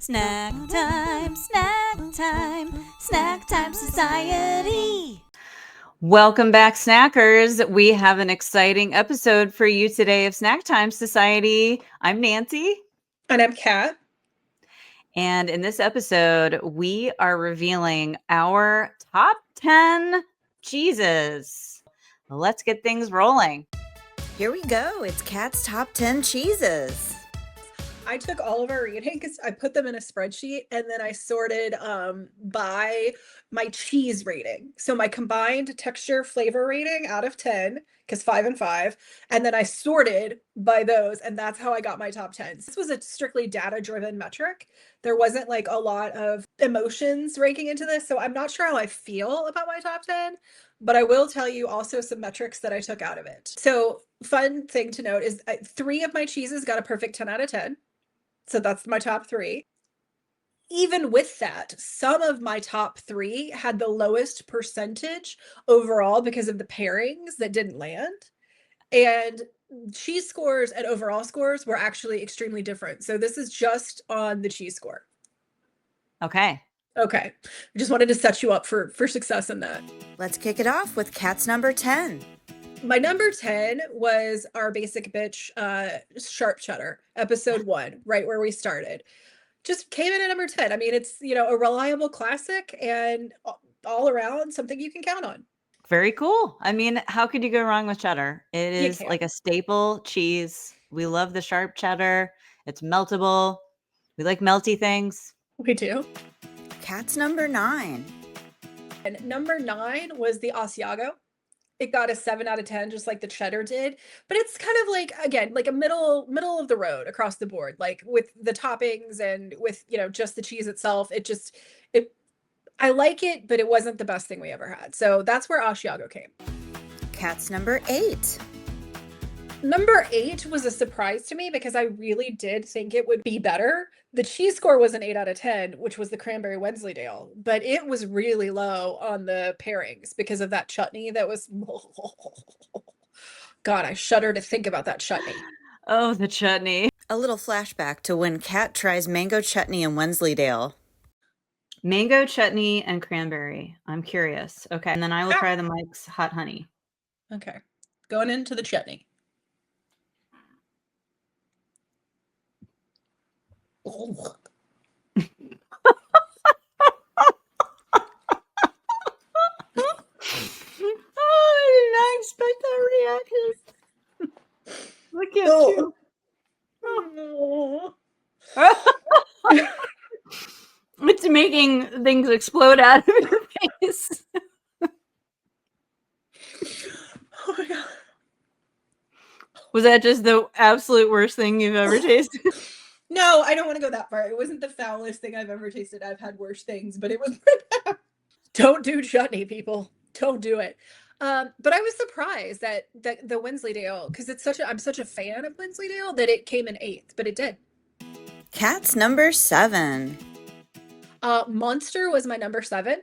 Snack time, snack time, snack time society. Welcome back, snackers. We have an exciting episode for you today of Snack Time Society. I'm Nancy. And I'm Kat. And in this episode, we are revealing our top 10 cheeses. Let's get things rolling. Here we go. It's Kat's top 10 cheeses. I took all of our ratings, I put them in a spreadsheet, and then I sorted by my cheese rating. So my combined texture flavor rating out of 10, because 5 and 5, and then I sorted by those, and that's how I got my top 10. This was a strictly data-driven metric. There wasn't like a lot of emotions raking into this, so I'm not sure how I feel about my top 10, but I will tell you also some metrics that I took out of it. So fun thing to note is 3 of my cheeses got a perfect 10 out of 10. So that's my top 3. Even with that, some of my top 3 had the lowest percentage overall because of the pairings that didn't land. And cheese scores and overall scores were actually extremely different. So this is just on the cheese score. Okay. I just wanted to set you up for success in that. Let's kick it off with Kat's number 10. My number 10 was our basic bitch sharp cheddar, episode 1, right where we started. Just came in at number 10. I mean, it's, a reliable classic and all around something you can count on. Very cool. I mean, how could you go wrong with cheddar? It is like a staple cheese. We love the sharp cheddar. It's meltable. We like melty things. We do. Kat's number 9. And number 9 was the Asiago. It got a 7 out of 10, just like the cheddar did. But it's kind of like, again, like a middle of the road across the board, like with the toppings and with, just the cheese itself. I like it, but it wasn't the best thing we ever had. So that's where Asiago came. Kat's number 8. Number 8 was a surprise to me because I really did think it would be better. The cheese score was an 8 out of 10, which was the cranberry Wensleydale, but it was really low on the pairings because of that chutney that was... God, I shudder to think about that chutney. Oh, the chutney. A little flashback to when Kat tries mango chutney and Wensleydale. Mango chutney and cranberry. I'm curious. Okay. And then I will try the Mike's hot honey. Okay. Going into the chutney. Oh. I did not expect that reaction. Look at you. Oh. It's making things explode out of your face. Oh my God. Was that just the absolute worst thing you've ever tasted? No, I don't want to go that far. It wasn't the foulest thing I've ever tasted. I've had worse things, but it was pretty bad. Don't do chutney, people. Don't do it. But I was surprised that the Wensleydale, because I'm such a fan of Wensleydale, that it came in 8th, but it did. Kat's number 7. Monster was my number 7.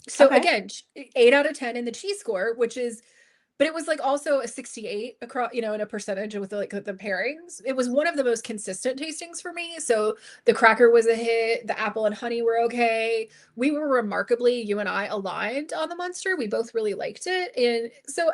So again, 8 out of 10 in the cheese score, but it was like also a 68 across, in a percentage with the pairings. It was one of the most consistent tastings for me. So the cracker was a hit. The apple and honey were okay. We were remarkably, you and I, aligned on the Monster. We both really liked it. And so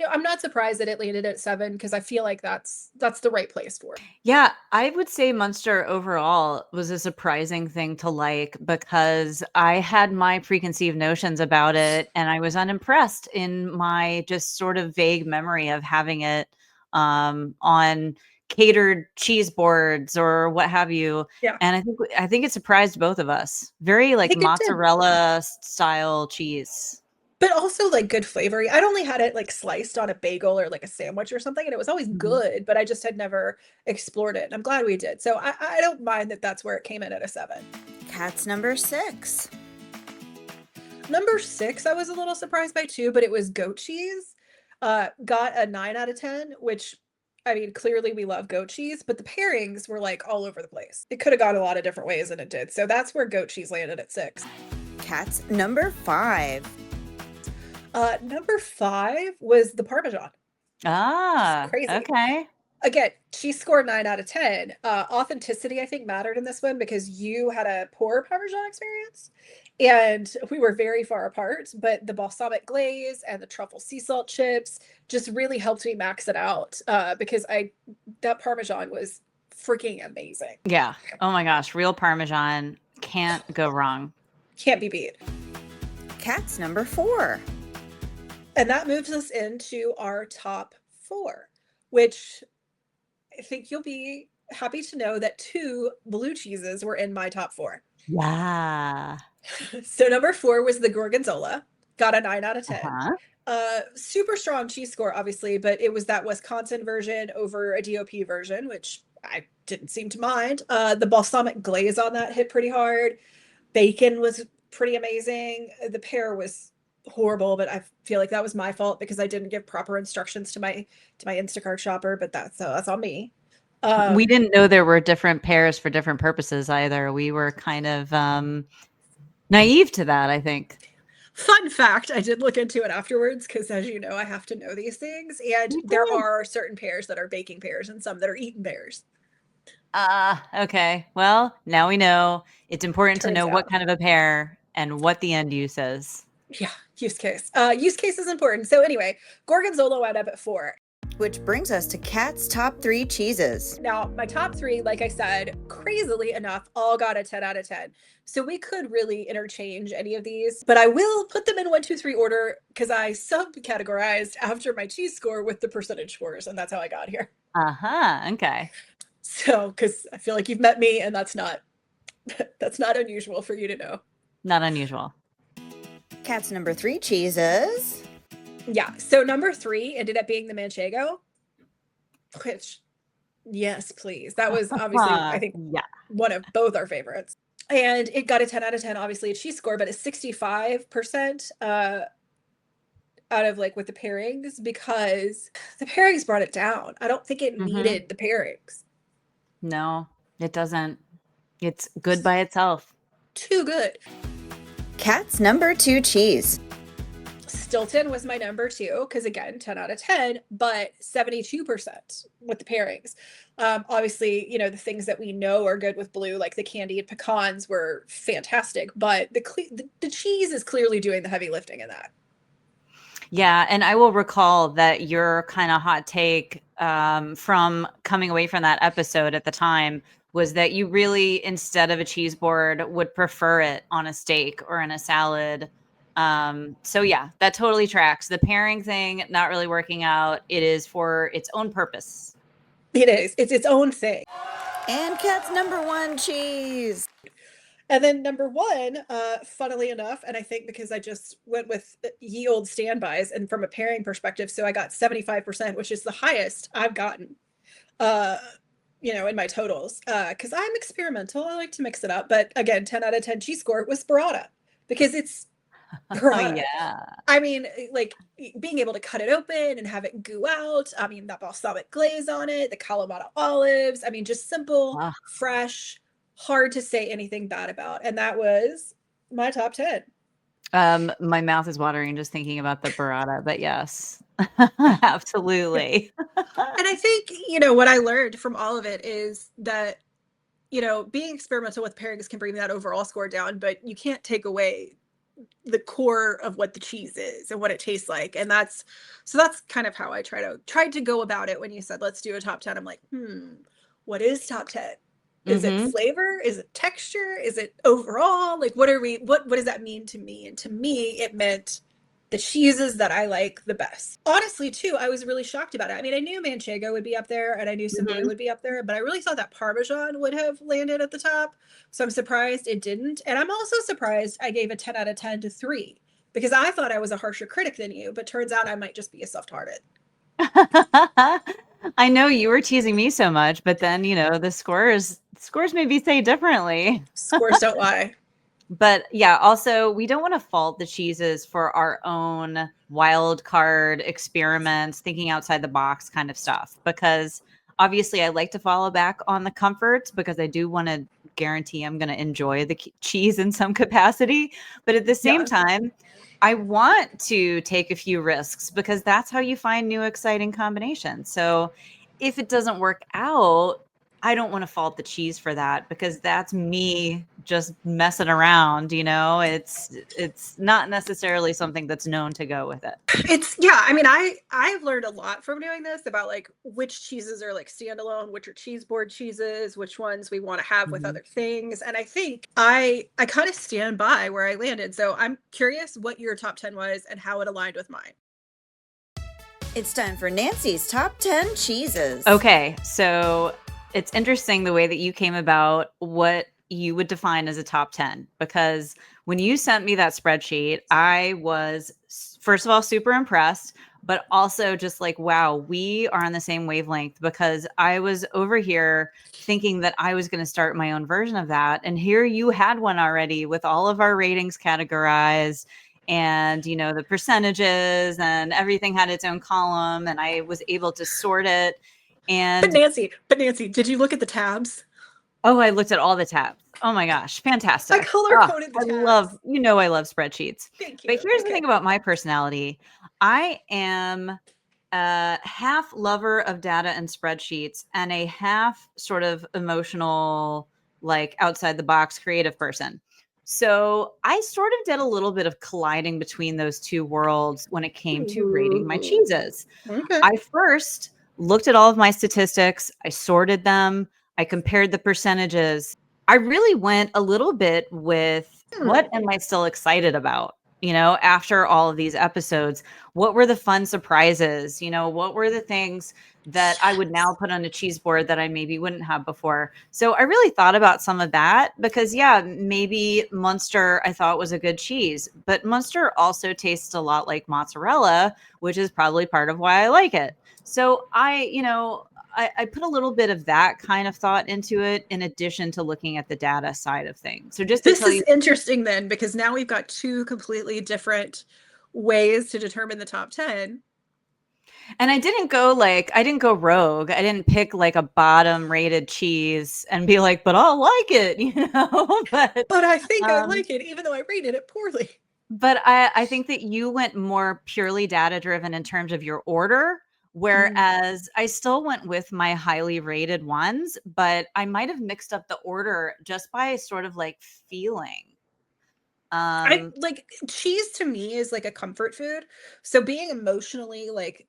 I'm not surprised that it landed at 7 because I feel like that's the right place for it. Yeah, I would say Munster overall was a surprising thing to like because I had my preconceived notions about it and I was unimpressed in my just sort of vague memory of having it on catered cheese boards or what have you. Yeah. And I think it surprised both of us. Very like mozzarella style cheese. But also like good flavor. I'd only had it like sliced on a bagel or like a sandwich or something, and it was always good, but I just had never explored it. And I'm glad we did. So I don't mind that that's where it came in at a 7. Kat's number 6. Number 6, I was a little surprised by too, but it was goat cheese. Got a 9 out of 10, which, I mean, clearly we love goat cheese, but the pairings were like all over the place. It could have gone a lot of different ways than it did. So that's where goat cheese landed at 6. Kat's number 5. Number 5 was the Parmesan. Ah, crazy. Okay. Again, she scored 9 out of 10. Authenticity, I think, mattered in this one because you had a poor Parmesan experience and we were very far apart. But the balsamic glaze and the truffle sea salt chips just really helped me max it out because that Parmesan was freaking amazing. Yeah. Oh my gosh. Real Parmesan can't go wrong. Can't be beat. Kat's number 4. And that moves us into our top 4, which I think you'll be happy to know that 2 blue cheeses were in my top 4. Yeah. So number 4 was the Gorgonzola. Got a 9 out of 10. Uh-huh. Super strong cheese score, obviously, but it was that Wisconsin version over a DOP version, which I didn't seem to mind. The balsamic glaze on that hit pretty hard. Bacon was pretty amazing. The pear was horrible, but I feel like that was my fault because I didn't give proper instructions to my Instacart shopper, but that's on me. We didn't know there were different pairs for different purposes either. We were kind of naive to that, I think. Fun fact, I did look into it afterwards because, as you know, I have to know these things. And there are certain pears that are baking pears and some that are eaten pears. Okay. Well, now we know. It's important to Turns know what out. kind of a pear and what the end use is. Yeah, use case. Use case is important. So anyway, Gorgonzola wound up at 4. Which brings us to Kat's top 3 cheeses. Now, my top 3, like I said, crazily enough, all got a 10 out of 10. So we could really interchange any of these, but I will put them in 1, 2, 3 order because I subcategorized after my cheese score with the percentage scores, and that's how I got here. Uh-huh. Okay. So, because I feel like you've met me, and that's not unusual for you to know. Not unusual. Kat's number 3 cheeses. Yeah. So number 3 ended up being the Manchego, which, yes, please. That was obviously, I think, one of both our favorites. And it got a 10 out of 10, obviously a cheese score, but a 65% out of like with the pairings because the pairings brought it down. I don't think it needed the pairings. No, it doesn't. It's good by itself. Too good. Kat's number 2 cheese. Stilton was my number 2 because again 10 out of 10, but 72% with the pairings. Obviously, you know, the things that we know are good with blue, like the candied pecans, were fantastic, but the cheese is clearly doing the heavy lifting in that. Yeah, and I will recall that your kind of hot take from coming away from that episode at the time was that you really, instead of a cheese board, would prefer it on a steak or in a salad. So yeah, that totally tracks. The pairing thing not really working out. It is for its own purpose. It is. It's its own thing. And Kat's number 1 cheese. And then number 1, funnily enough, and I think because I just went with ye old standbys and from a pairing perspective, so I got 75%, which is the highest I've gotten, you know, in my totals. Because I'm experimental. I like to mix it up. But again, 10 out of 10 cheese score was burrata because it's Oh yeah. I mean, like being able to cut it open and have it goo out. I mean, that balsamic glaze on it, the Kalamata olives. I mean, just simple, fresh, hard to say anything bad about. And that was my top 10. My mouth is watering just thinking about the burrata, but yes, absolutely. And I think, you know, what I learned from all of it is that, you know, being experimental with pairings can bring that overall score down, but you can't take away the core of what the cheese is and what it tastes like. And that's kind of how I tried to go about it when you said, let's do a top 10. I'm like, what is top 10? Is it flavor? Is it texture? Is it overall? Like, what does that mean to me? And to me, it meant the cheeses that I like the best. Honestly, too, I was really shocked about it. I mean, I knew Manchego would be up there and I knew Savoy would be up there, but I really thought that Parmesan would have landed at the top. So I'm surprised it didn't. And I'm also surprised I gave a 10 out of 10 to 3 because I thought I was a harsher critic than you, but turns out I might just be a soft-hearted. I know you were teasing me so much, but then, you know, the scores maybe say differently. Scores don't lie. But yeah, also we don't want to fault the cheeses for our own wild card experiments, thinking outside the box kind of stuff, because obviously I like to follow back on the comforts because I do want to guarantee I'm going to enjoy the cheese in some capacity. But at the same time, I want to take a few risks because that's how you find new exciting combinations. So if it doesn't work out, I don't want to fault the cheese for that because that's me just messing around, you know? It's not necessarily something that's known to go with it. Yeah, I mean, I've learned a lot from doing this about like which cheeses are like standalone, which are cheese board cheeses, which ones we want to have with Mhm. other things. And I think I kind of stand by where I landed. So I'm curious what your top 10 was and how it aligned with mine. It's time for Nancy's Top 10 Cheeses. Okay, so it's interesting the way that you came about what you would define as a top 10 because when you sent me that spreadsheet, I was first of all super impressed, but also just like, wow, we are on the same wavelength because I was over here thinking that I was going to start my own version of that. And here you had one already with all of our ratings categorized and the percentages and everything had its own column and I was able to sort it. But And Nancy, did you look at the tabs? oh, I looked at all the tabs. Oh my gosh, I fantastic. color Oh, coded the I tabs. I love spreadsheets. Thank But you. here's the Okay. thing about my personality. I am a half lover of data and spreadsheets and a half sort of emotional, like outside the box creative person. So I sort of did a little bit of colliding between those two worlds when it came to rating my Ooh. cheeses. Okay. I first looked at all of my statistics, I sorted them, I compared the percentages. I really went a little bit with what am I still excited about? After all of these episodes, what were the fun surprises? What were the things that I would now put on a cheese board that I maybe wouldn't have before? So I really thought about some of that because, yeah, maybe Munster I thought was a good cheese, but Munster also tastes a lot like mozzarella, which is probably part of why I like it. So I put a little bit of that kind of thought into it in addition to looking at the data side of things. So just to This tell is you, interesting then, because now we've got two completely different ways to determine the top 10. and I didn't go rogue. I didn't pick like a bottom rated cheese and be like, but I'll like it, but But I think I um like it, even though I rated it poorly. but I think that you went more purely data driven in terms of your order, whereas I still went with my highly rated ones, but I might have mixed up the order just by sort of like feeling. I Um, like cheese to me is like a comfort food. So being emotionally like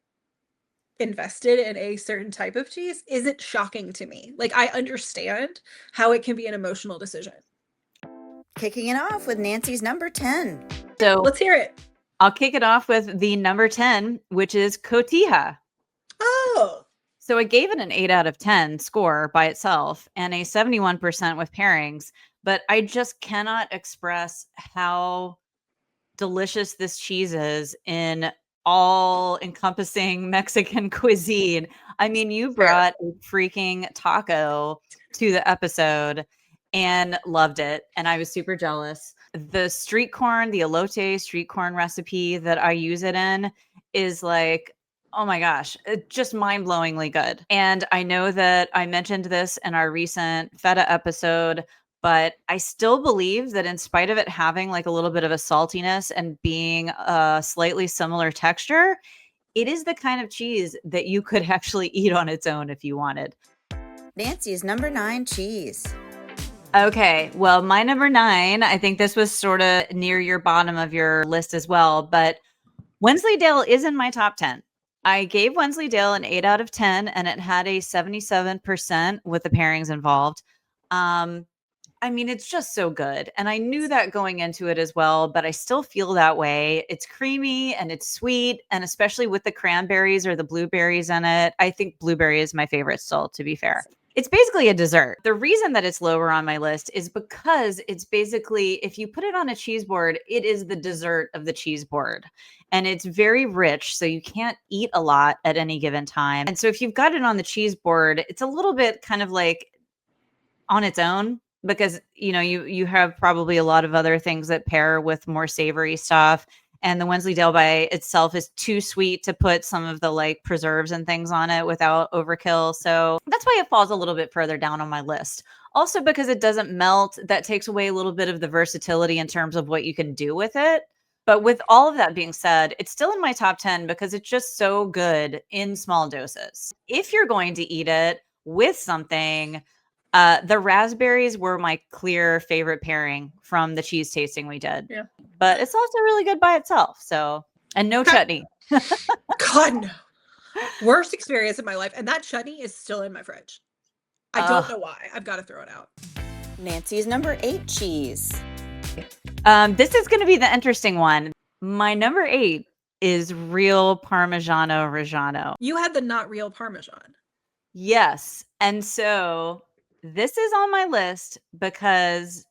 invested in a certain type of cheese isn't shocking to me. Like I understand how it can be an emotional decision. Kicking it off with Nancy's number 10. so Let's hear it. I'll kick it off with the number 10, which is Cotija. Oh, So I gave it an 8 out of 10 score by itself and a 71% with pairings, but I just cannot express how delicious this cheese is in all encompassing Mexican cuisine. I mean, you fair. brought a freaking taco to the episode and loved it. And I was super jealous. The street corn, the elote street corn recipe that I use it in is like, oh my gosh, just mind blowingly good. And I know that I mentioned this in our recent feta episode, but I still believe that in spite of it having like a little bit of a saltiness and being a slightly similar texture, it is the kind of cheese that you could actually eat on its own if you wanted. Nancy's number 9 cheese. Okay, well, my number 9, I think this was sort of near your bottom of your list as well, but Wensleydale is in my top 10. I gave Wensleydale an 8 out of 10 and it had a 77% with the pairings involved. I mean, it's just so good. And I knew that going into it as well, but I still feel that way. It's creamy and it's sweet. And especially with the cranberries or the blueberries in it, I think blueberry is my favorite still, to be fair. It's basically a dessert. The reason that it's lower on my list is because it's basically, if you put it on a cheese board, it is the dessert of the cheese board. And it's very rich, so you can't eat a lot at any given time. And so if you've got it on the cheese board, it's a little bit kind of like on its own because you have probably a lot of other things that pair with more savory stuff, and the Wensleydale by itself is too sweet to put some of the like preserves and things on it without overkill. So that's why it falls a little bit further down on my list. Also because it doesn't melt, that takes away a little bit of the versatility in terms of what you can do with it. But with all of that being said, it's still in my top 10 because it's just so good in small doses. If you're going to eat it with something, the raspberries were my clear favorite pairing from the cheese tasting we did. Yeah. But it's also really good by itself. So, and no Okay. chutney. God, no. Worst experience of my life. And that chutney is still in my fridge. I don't know why. I've got to throw it out. Nancy's number 8 cheese. This is going to be the interesting one. My number 8 is real Parmigiano Reggiano. You had the not real Parmesan. Yes. And so this is on my list because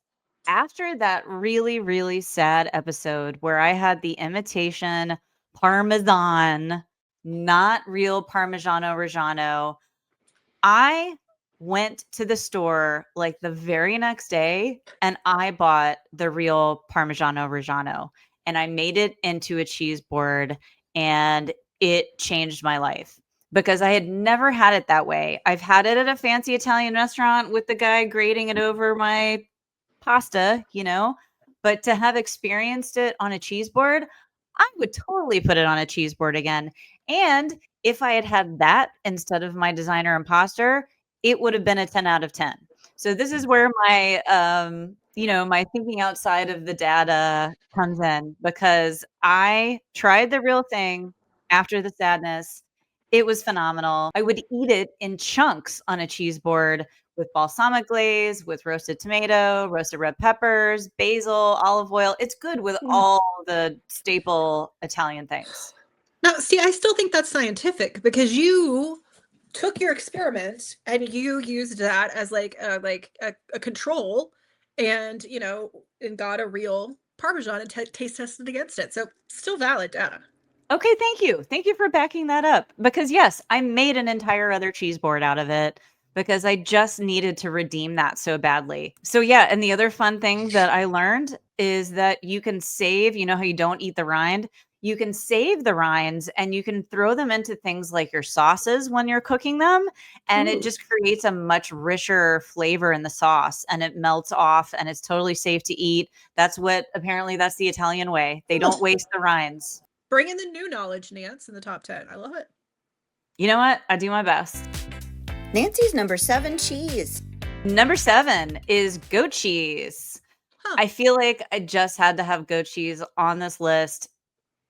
after that really, really sad episode where I had the imitation Parmesan, not real Parmigiano Reggiano, I went to the store like the very next day and I bought the real Parmigiano Reggiano and I made it into a cheese board and it changed my life because I had never had it that way. I've had it at a fancy Italian restaurant with the guy grating it over my pasta, but to have experienced it on a cheese board, I would totally put it on a cheese board again. And if I had had that instead of my designer imposter, it would have been a 10 out of 10. So this is where my my thinking outside of the data comes in because I tried the real thing after the sadness. It was phenomenal. I would eat it in chunks on a cheese board with balsamic glaze, with roasted tomato, roasted red peppers, basil, olive oil. It's good with all the staple Italian things. Now, see, I still think that's scientific because you took your experiment and you used that as like a control and, and got a real Parmesan and taste tested against it. So still valid data. Okay, thank you. Thank you for backing that up. Because yes, I made an entire other cheese board out of it because I just needed to redeem that so badly. So yeah, and the other fun thing that I learned is that you can save, how you don't eat the rind? You can save the rinds and you can throw them into things like your sauces when you're cooking them. And it just creates a much richer flavor in the sauce and it melts off and it's totally safe to eat. That's the Italian way. They don't waste the rinds. Bring in the new knowledge, Nance, in the top 10. I love it. You know what? I do my best. Nancy's number 7 cheese. Number 7 is goat cheese. I feel like I just had to have goat cheese on this list.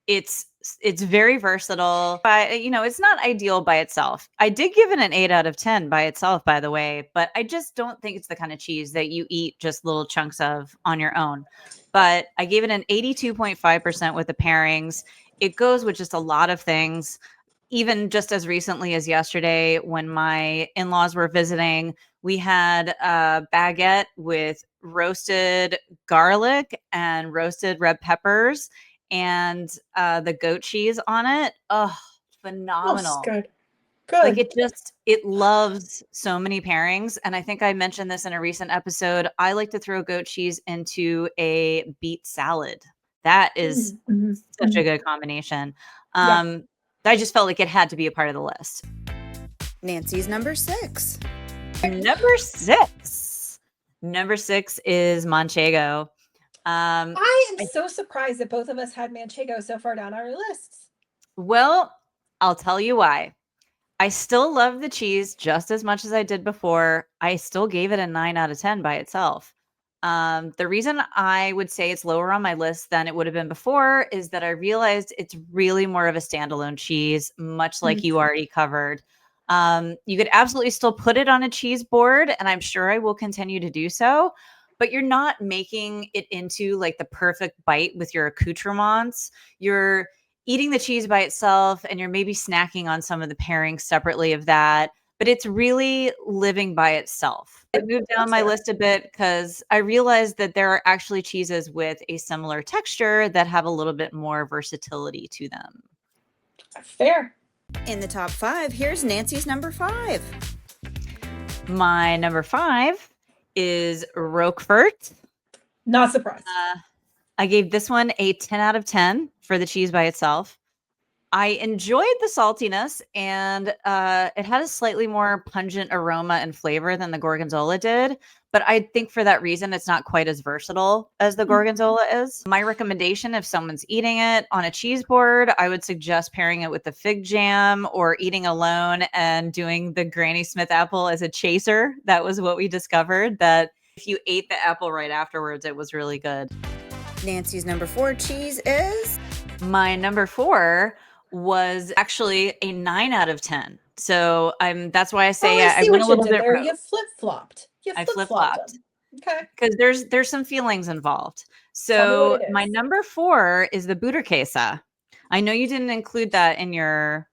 It's very versatile, but it's not ideal by itself. I did give it an 8 out of 10 by itself, by the way, but I just don't think it's the kind of cheese that you eat just little chunks of on your own. But I gave it an 82.5% with the pairings. It goes with just a lot of things. Even just as recently as yesterday, when my in-laws were visiting, we had a baguette with roasted garlic and roasted red peppers and the goat cheese on it. Oh, phenomenal. Good. Like it loves so many pairings. And I think I mentioned this in a recent episode. I like to throw goat cheese into a beet salad. That is such a good combination. I just felt like it had to be a part of the list. Nancy's number 6. Number 6 is Manchego. I am so surprised that both of us had Manchego so far down our lists. Well, I'll tell you why. I still love the cheese just as much as I did before. I still gave it a 9 out of 10 by itself. The reason I would say it's lower on my list than it would have been before is that I realized it's really more of a standalone cheese, much like you already covered. You could absolutely still put it on a cheese board, and I'm sure I will continue to do so, but you're not making it into like the perfect bite with your accoutrements. You're eating the cheese by itself, and you're maybe snacking on some of the pairings separately of that, but it's really living by itself. I moved down my list a bit because I realized that there are actually cheeses with a similar texture that have a little bit more versatility to them. Fair. In the top 5, here's Nancy's number 5. My number 5 is Roquefort. Not surprised. I gave this one a 10 out of 10 for the cheese by itself. I enjoyed the saltiness, and it had a slightly more pungent aroma and flavor than the gorgonzola did. But I think for that reason, it's not quite as versatile as the gorgonzola is. My recommendation, if someone's eating it on a cheese board, I would suggest pairing it with the fig jam or eating alone and doing the Granny Smith apple as a chaser. That was what we discovered, that if you ate the apple right afterwards, it was really good. Nancy's number 4 cheese is My number 4 was actually a 9 out of 10. So that's why I say I I see went what a you little did bit there. rogue. You flip-flopped. You I flip-flopped flip-flopped them. Okay. because there's some feelings involved. Tell me So what it my is. number 4 is the Butterkäse. I know you didn't include that in your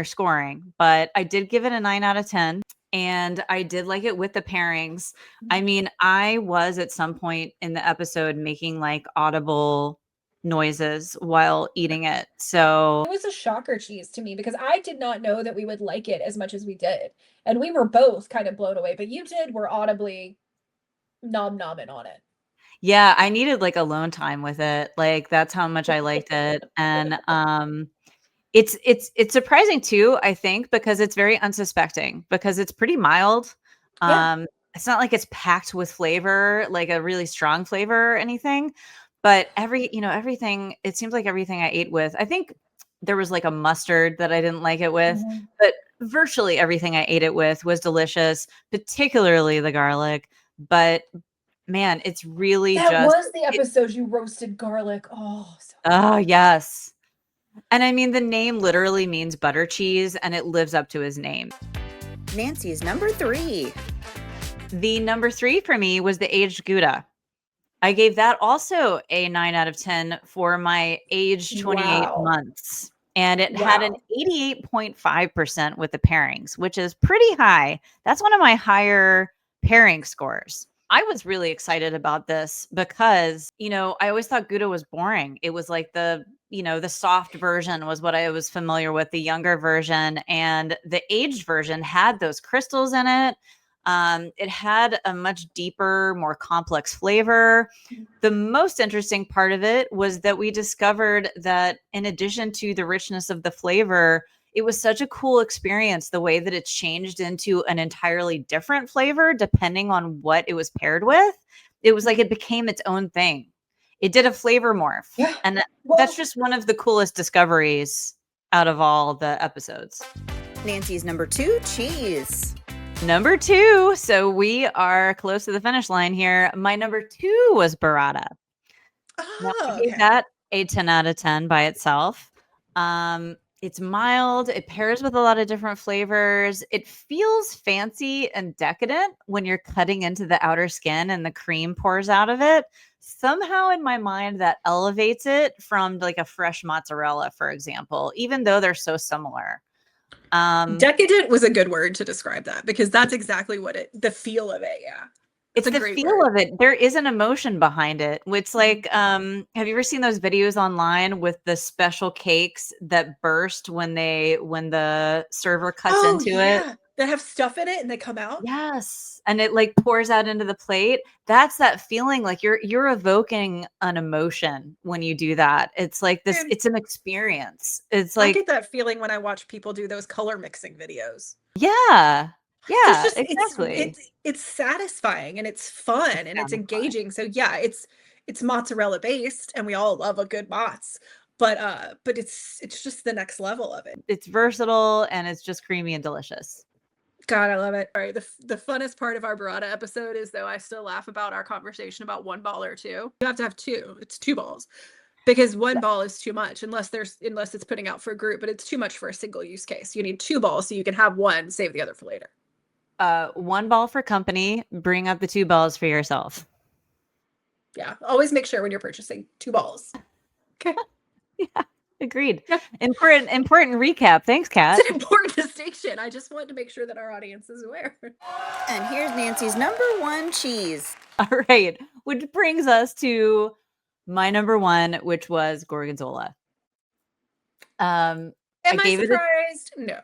scoring, but I did give it a 9 out of 10, and I did like it with the pairings. I mean, I was at some point in the episode making like audible noises while eating it. So It was a shocker cheese to me because I did not know that we would like it as much as we did. And we were both kind of blown away, but you were audibly nom-nomming on it. yeah, I needed like alone time with it. Like that's how much I liked it. And it's surprising too, I think, because it's very unsuspecting because it's pretty mild. Yeah. It's not like it's packed with flavor, like a really strong flavor or anything. But everything, it seems like everything I ate with, I think there was like a mustard that I didn't like it with, Mhm. but virtually everything I ate it with was delicious, particularly the garlic. But man, it's really That just was the episode you roasted garlic. Oh, so oh, yes. And I mean, the name literally means butter cheese, and it lives up to his name. Nancy's number 3. The number 3 for me was the aged Gouda. I gave that also a 9 out of 10 for my age 28 wow. months. And it had an Wow. 88.5% with the pairings, which is pretty high. That's one of my higher pairing scores. I was really excited about this because, I always thought Gouda was boring. It was like the soft version was what I was familiar with, the younger version. And the aged version had those crystals in it. It had a much deeper, more complex flavor. The most interesting part of it was that we discovered that in addition to the richness of the flavor, it was such a cool experience the way that it changed into an entirely different flavor depending on what it was paired with. It was like it became its own thing. It did a flavor morph. Yeah. And that's Well, just one of the coolest discoveries out of all the episodes. Nancy's number 2 cheese. Number 2. So we are close to the finish line here. My number 2 was burrata. Now, I oh, gave okay. that a 10 out of 10 by itself. It's mild. It pairs with a lot of different flavors. It feels fancy and decadent when you're cutting into the outer skin and the cream pours out of it. Somehow in my mind, that elevates it from like a fresh mozzarella, for example, even though they're so similar. Decadent was a good word to describe that because that's exactly what the feel of it. Yeah. That's It's a the great feel word. of it. There is an emotion behind it. It's like, have you ever seen those videos online with the special cakes that burst when the server cuts Oh, into it? yeah. That have stuff in it and they come out. Yes. And it like pours out into the plate. That's that feeling like you're evoking an emotion when you do that. It's like this, And it's an experience. It's I like, get that feeling when I watch people do those color mixing videos. yeah. There's Yeah, just exactly. it's satisfying and it's fun It's and it's satisfying. engaging. So yeah, it's mozzarella based and we all love a good mozz. But it's just the next level of it. It's versatile and it's just creamy and delicious. God, I love it. All right, the funnest part of our burrata episode is though I still laugh about our conversation about one ball or two. You have to have two. It's two balls. Because one ball is too much unless it's putting out for a group, but it's too much for a single use case. You need two balls so you can have one, save the other for later. One ball for company, bring up the 2 balls for yourself. Yeah. Always make sure when you're purchasing 2 balls. Okay. Yeah, agreed. Yeah. Important recap. Thanks, Kat. It's an important distinction. I just wanted to make sure that our audience is aware. And here's Nancy's number 1 cheese. All right, which brings us to my number 1, which was gorgonzola. Am I I gave it surprised? No.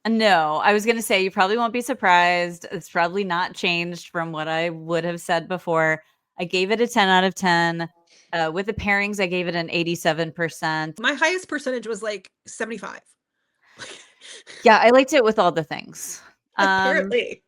no. I was gonna say you probably won't be surprised. It's probably not changed from what I would have said before. I gave it a 10 out of 10. With the pairings, I gave it an 87%. My highest percentage was like 75. Yeah, I liked it with all the things. Apparently.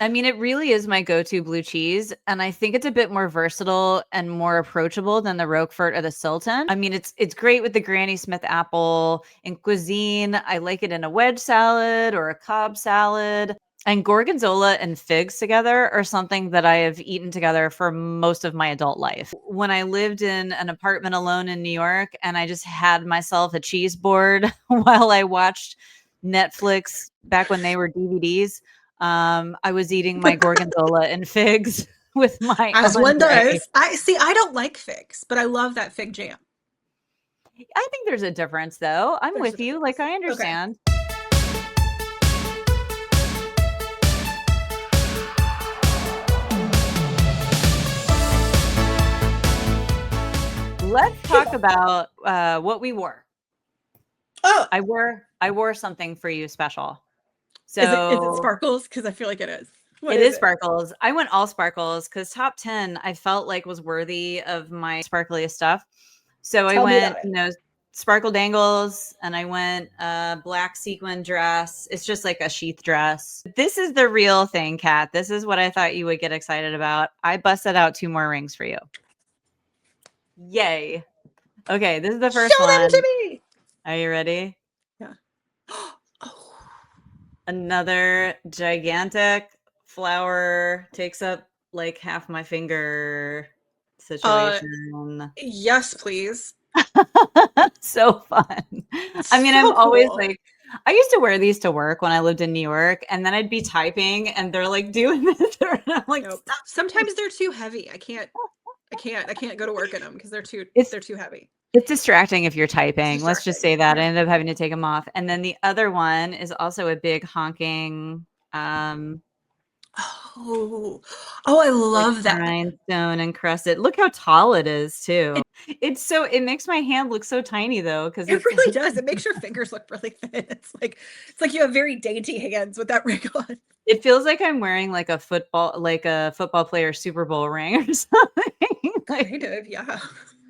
I mean, it really is my go-to blue cheese, and I think it's a bit more versatile and more approachable than the Roquefort or the Sultan. I mean, it's great with the Granny Smith apple in cuisine. I like it in a wedge salad or a Cobb salad. And gorgonzola and figs together are something that I have eaten together for most of my adult life. When I lived in an apartment alone in New York and I just had myself a cheese board while I watched Netflix back when they were DVDs, I was eating my gorgonzola and figs with my As one entree. does. I don't like figs, but I love that fig jam. I think there's a difference, though. I'm There's a with you. difference. Like, I Okay. understand. Let's talk about what we wore. Oh, I wore something for you special. is it So sparkles? Because I feel like it is. What it is is sparkles. I went all sparkles because top 10 I felt like was worthy of my sparkliest stuff. So I Tell me went, about it. sparkle dangles, and I went black sequin dress. It's just like a sheath dress. This is the real thing, Kat. This is what I thought you would get excited about. I busted out 2 more rings for you. Yay. Okay, this is the first Show them one. to me. Are you ready? Yeah. Oh. Another gigantic flower takes up like half my finger situation. Yes, please. So fun. I mean, I'm So always cool. like, I used to wear these to work when I lived in New York, and then I'd be typing and they're like doing this. And I'm like, Nope. stop. Sometimes they're too heavy. I can't go to work in them because they're too It's heavy. it's distracting if you're typing. Let's just Distracting. say that. I Yeah. ended up having to take them off. And then the other one is also a big honking Oh, I like love that. rhinestone encrusted. Look how tall it is too. It makes my hand look so tiny though, because It it's really does. It makes your fingers look really thin. It's like you have very dainty hands with that ring on. it feels like I'm wearing like a football player Super Bowl ring or something. Like Kind of, yeah.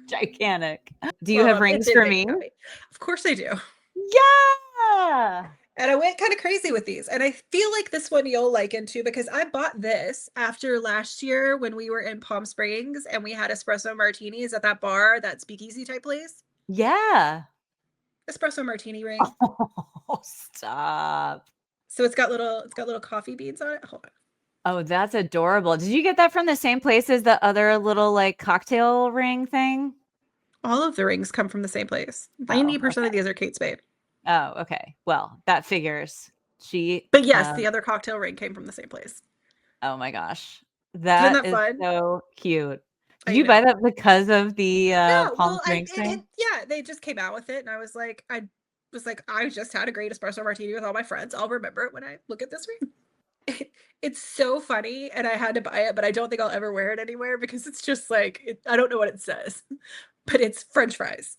gigantic. Do you Well, have it rings did for make me? me happy. Of course I do. Yeah. And I went kind of crazy with these. And I feel like this one you'll like into because I bought this after last year when we were in Palm Springs and we had espresso martinis at that bar, that speakeasy type place. Yeah. Espresso martini ring. Oh, stop. So it's got little coffee beans on it. Hold on. Oh, that's adorable. Did you get that from the same place as the other little like cocktail ring thing? All of the rings come from the same place. Oh, 90% okay. of these are Kate Spade. Oh, okay. Well, that figures. But yes, the other cocktail ring came from the same place. Oh my gosh. Isn't That that is fun? so cute. Did I you buy know. that because of the No, Palm well, Springs thing? yeah, they just came out with it, and I was like, I just had a great espresso martini with all my friends. I'll remember it when I look at this ring. It's so funny, and I had to buy it, but I don't think I'll ever wear it anywhere because it's just like I don't know what it says, but it's French fries.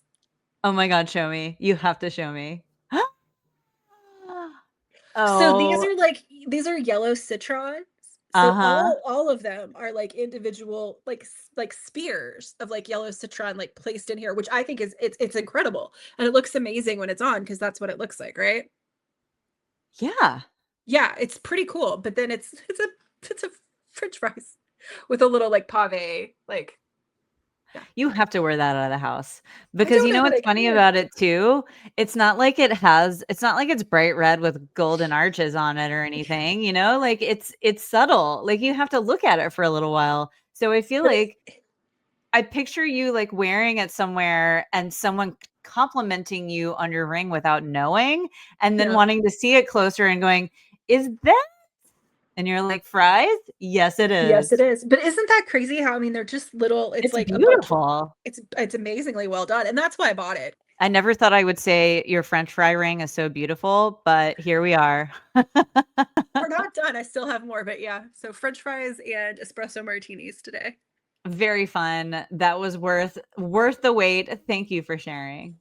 Oh my God, show me. You have to show me. So Oh, these are yellow citrons. So uh-huh. all of them are like individual like spears of like yellow citron like placed in here, which I think is it's incredible. And it looks amazing when it's on because that's what it looks like, right? Yeah. Yeah, it's pretty cool. But then it's a French fries with a little like pave like yeah. You have to wear that out of the house I because don't you know know that what's I funny can. about it too? It's not like it's bright red with golden arches on it or anything, like it's subtle. Like you have to look at it for a little while. So I feel But like I picture you like wearing it somewhere and someone complimenting you on your ring without knowing and then yeah. wanting to see it closer and going, "Is that?" And you're like, "Fries? Yes, it Yes, it is." is. But isn't that crazy how I mean they're just little it's It's like a bunch beautiful. it's amazingly well done. And that's why I bought it. I never thought I would say your French fry ring is so beautiful, but here we are. We're not done. I still have more, but yeah. So French fries and espresso martinis today. Very fun. That was worth the wait. Thank you for sharing.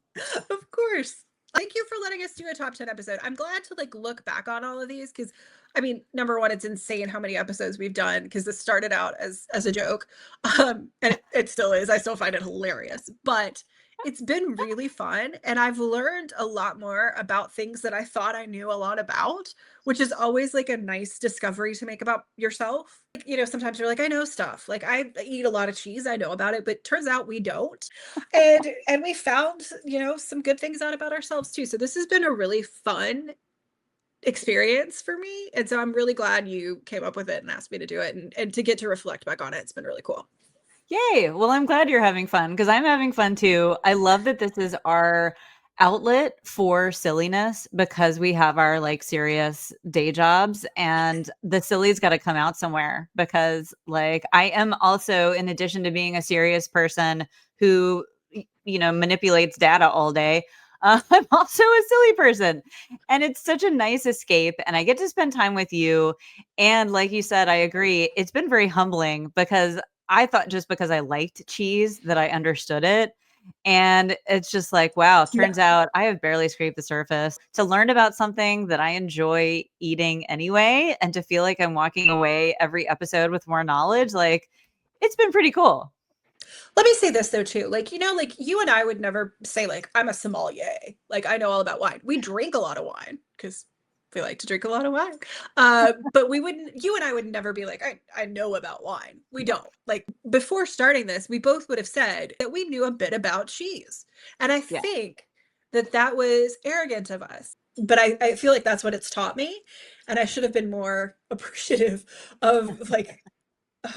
Of course. Thank you for letting us do a top 10 episode. I'm glad to like look back on all of these because I mean, number one, it's insane how many episodes we've done because this started out as a joke. And it still is. I still find it hilarious. But it's been really fun. And I've learned a lot more about things that I thought I knew a lot about, which is always like a nice discovery to make about yourself. Like, you know, sometimes you're like, I know stuff. Like I eat a lot of cheese, I know about it, but turns out we don't. And we found, you know, some good things out about ourselves too. So this has been a really fun experience for me. And so I'm really glad you came up with it and asked me to do it and to get to reflect back on it. It's been really cool. Yay. Well, I'm glad you're having fun because I'm having fun too. I love that this is our outlet for silliness because we have our like serious day jobs and the silly's got to come out somewhere because like I am also, in addition to being a serious person who, you know, manipulates data all day, I'm also a silly person. And it's such a nice escape. And I get to spend time with you. And like you said, I agree. It's been very humbling because I thought just because I liked cheese that I understood it. And it's just like, wow, Yeah. turns out I have barely scraped the surface. To learn about something that I enjoy eating anyway, and to feel like I'm walking away every episode with more knowledge, like it's been pretty cool. Let me say this though too. Like, you know, like you and I would never say like I'm a sommelier. Like I know all about wine. We drink a lot of wine because we like to drink a lot of wine. But we wouldn't, you and I would never be like, I know about wine. We don't. Like before starting this, we both would have said that we knew a bit about cheese. And I Yeah. think that that was arrogant of us. But I feel like that's what it's taught me. And I should have been more appreciative of like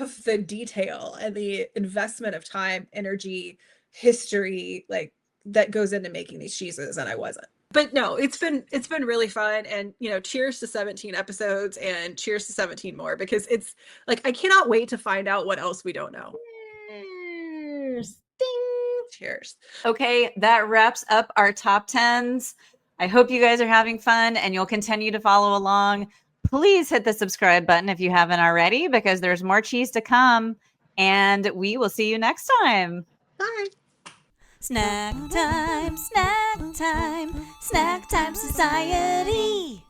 of the detail and the investment of time, energy, history, like that goes into making these cheeses, and I wasn't. But no, it's been really fun, and you know, cheers to 17 episodes and cheers to 17 more because it's like I cannot wait to find out what else we don't know. Cheers. Ding. Cheers. Okay, that wraps up our top 10s. I hope you guys are having fun and you'll continue to follow along. Please hit the subscribe button if you haven't already, because there's more cheese to come. And we will see you next time. Bye. Snack time, snack time, snack time society.